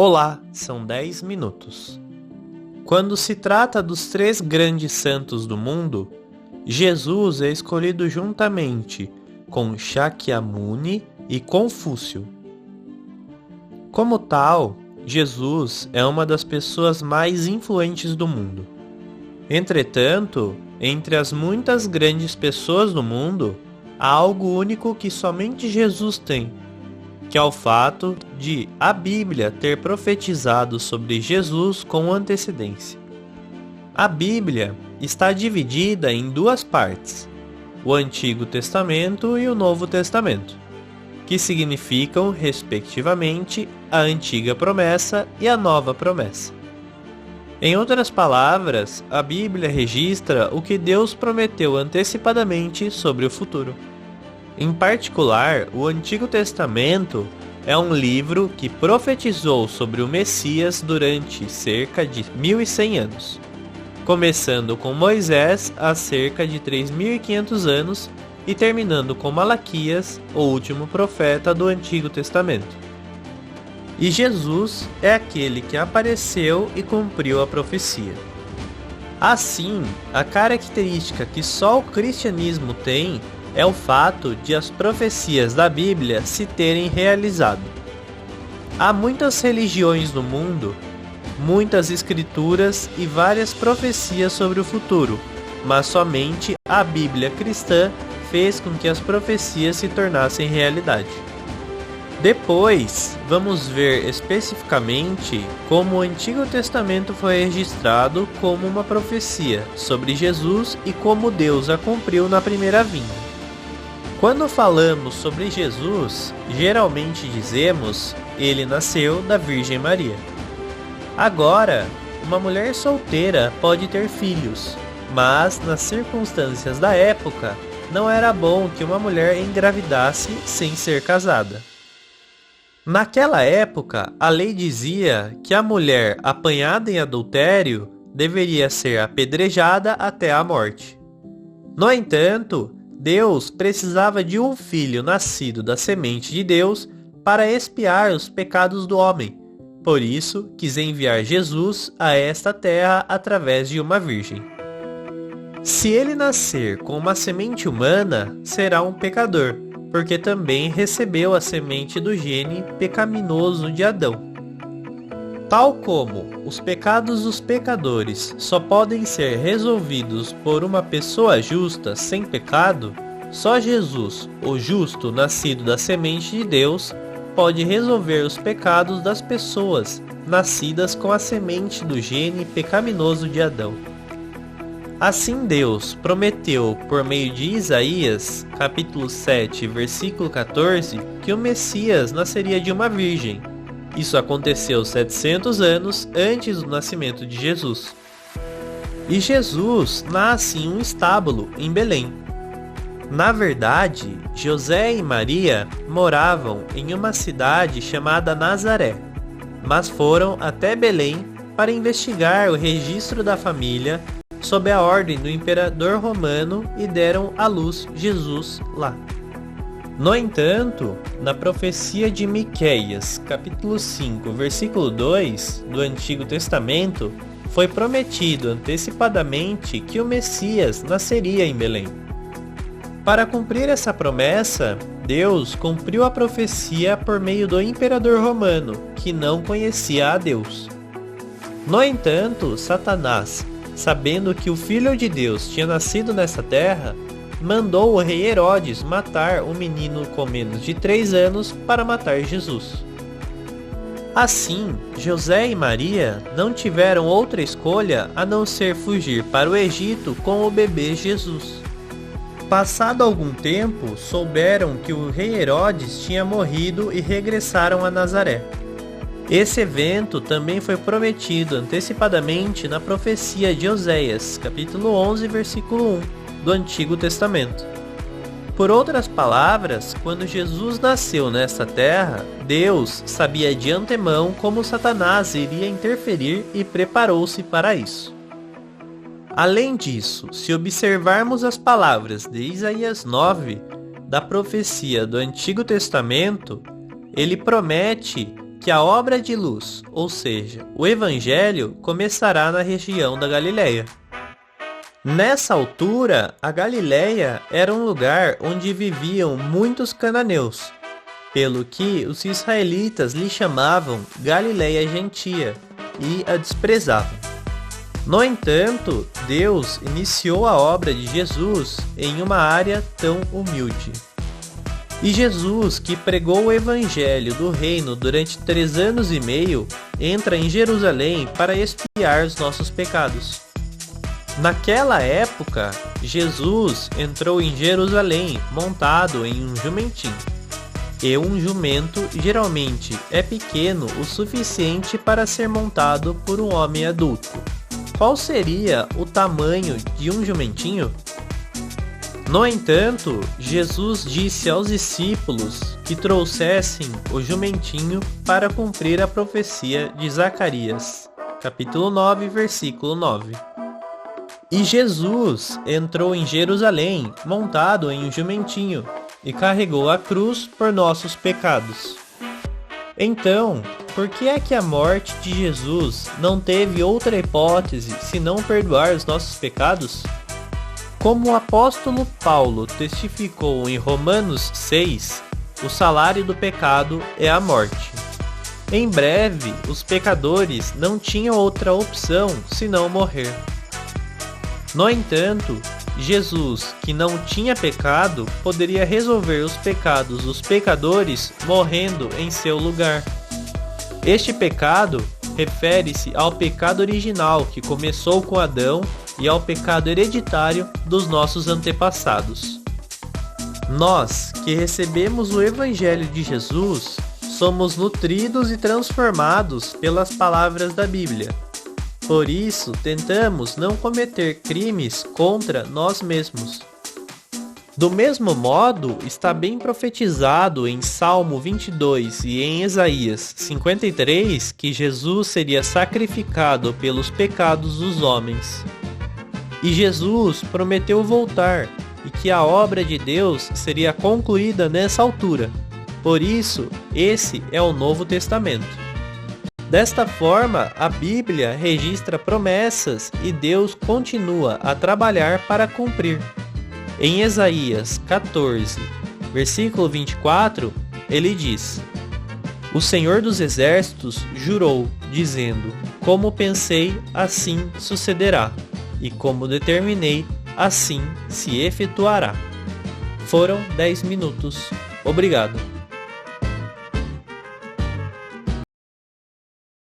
Olá, são 10 minutos. Quando se trata dos 3 grandes santos do mundo, Jesus é escolhido juntamente com Shakyamuni e Confúcio. Como tal, Jesus é uma das pessoas mais influentes do mundo. Entretanto, entre as muitas grandes pessoas do mundo, há algo único que somente Jesus tem, que é o fato de a Bíblia ter profetizado sobre Jesus com antecedência. A Bíblia está dividida em 2 partes, o Antigo Testamento e o Novo Testamento, que significam, respectivamente, a Antiga Promessa e a Nova Promessa. Em outras palavras, a Bíblia registra o que Deus prometeu antecipadamente sobre o futuro. Em particular, o Antigo Testamento é um livro que profetizou sobre o Messias durante cerca de 1100 anos, começando com Moisés há cerca de 3500 anos e terminando com Malaquias, o último profeta do Antigo Testamento. E Jesus é aquele que apareceu e cumpriu a profecia. Assim, a característica que só o cristianismo tem é o fato de as profecias da Bíblia se terem realizado. Há muitas religiões no mundo, muitas escrituras e várias profecias sobre o futuro, mas somente a Bíblia cristã fez com que as profecias se tornassem realidade. Depois, vamos ver especificamente como o Antigo Testamento foi registrado como uma profecia sobre Jesus e como Deus a cumpriu na primeira vinda. Quando falamos sobre Jesus, geralmente dizemos, ele nasceu da Virgem Maria. Agora, uma mulher solteira pode ter filhos, mas nas circunstâncias da época, não era bom que uma mulher engravidasse sem ser casada. Naquela época, a lei dizia que a mulher apanhada em adultério deveria ser apedrejada até a morte. No entanto, Deus precisava de um filho nascido da semente de Deus para expiar os pecados do homem. Por isso, quis enviar Jesus a esta terra através de uma virgem. Se ele nascer com uma semente humana, será um pecador, porque também recebeu a semente do gene pecaminoso de Adão. Tal como os pecados dos pecadores só podem ser resolvidos por uma pessoa justa sem pecado, só Jesus, o justo nascido da semente de Deus, pode resolver os pecados das pessoas nascidas com a semente do gene pecaminoso de Adão. Assim Deus prometeu por meio de Isaías, capítulo 7, versículo 14, que o Messias nasceria de uma virgem. Isso aconteceu 700 anos antes do nascimento de Jesus. E Jesus nasce em um estábulo em Belém. Na verdade, José e Maria moravam em uma cidade chamada Nazaré, mas foram até Belém para investigar o registro da família sob a ordem do imperador romano e deram à luz Jesus lá. No entanto, na profecia de Miqueias, capítulo 5, versículo 2 do Antigo Testamento, foi prometido antecipadamente que o Messias nasceria em Belém. Para cumprir essa promessa, Deus cumpriu a profecia por meio do imperador romano, que não conhecia a Deus. No entanto, Satanás, sabendo que o Filho de Deus tinha nascido nessa terra, mandou o rei Herodes matar um menino com menos de 3 anos para matar Jesus. Assim, José e Maria não tiveram outra escolha a não ser fugir para o Egito com o bebê Jesus. Passado algum tempo, souberam que o rei Herodes tinha morrido e regressaram a Nazaré. Esse evento também foi prometido antecipadamente na profecia de Oséias, capítulo 11, versículo 1, do Antigo Testamento. Por outras palavras, quando Jesus nasceu nesta terra, Deus sabia de antemão como Satanás iria interferir e preparou-se para isso. Além disso, se observarmos as palavras de Isaías 9, da profecia do Antigo Testamento, ele promete que a obra de luz, ou seja, o Evangelho, começará na região da Galileia. Nessa altura, a Galileia era um lugar onde viviam muitos cananeus, pelo que os israelitas lhe chamavam Galileia Gentia e a desprezavam. No entanto, Deus iniciou a obra de Jesus em uma área tão humilde. E Jesus, que pregou o Evangelho do Reino durante 3 anos e meio, entra em Jerusalém para expiar os nossos pecados. Naquela época, Jesus entrou em Jerusalém montado em um jumentinho. E um jumento geralmente é pequeno o suficiente para ser montado por um homem adulto. Qual seria o tamanho de um jumentinho? No entanto, Jesus disse aos discípulos que trouxessem o jumentinho para cumprir a profecia de Zacarias, capítulo 9, versículo 9. E Jesus entrou em Jerusalém montado em um jumentinho e carregou a cruz por nossos pecados. Então, por que é que a morte de Jesus não teve outra hipótese senão perdoar os nossos pecados? Como o apóstolo Paulo testificou em Romanos 6, o salário do pecado é a morte. Em breve, os pecadores não tinham outra opção senão morrer. No entanto, Jesus, que não tinha pecado, poderia resolver os pecados dos pecadores morrendo em seu lugar. Este pecado refere-se ao pecado original que começou com Adão e ao pecado hereditário dos nossos antepassados. Nós, que recebemos o Evangelho de Jesus, somos nutridos e transformados pelas palavras da Bíblia. Por isso, tentamos não cometer crimes contra nós mesmos. Do mesmo modo, está bem profetizado em Salmo 22 e em Isaías 53 que Jesus seria sacrificado pelos pecados dos homens. E Jesus prometeu voltar e que a obra de Deus seria concluída nessa altura. Por isso, esse é o Novo Testamento. Desta forma, a Bíblia registra promessas e Deus continua a trabalhar para cumprir. Em Isaías 14, versículo 24, ele diz: O Senhor dos Exércitos jurou, dizendo: Como pensei, assim sucederá, e como determinei, assim se efetuará. Foram 10 minutos. Obrigado.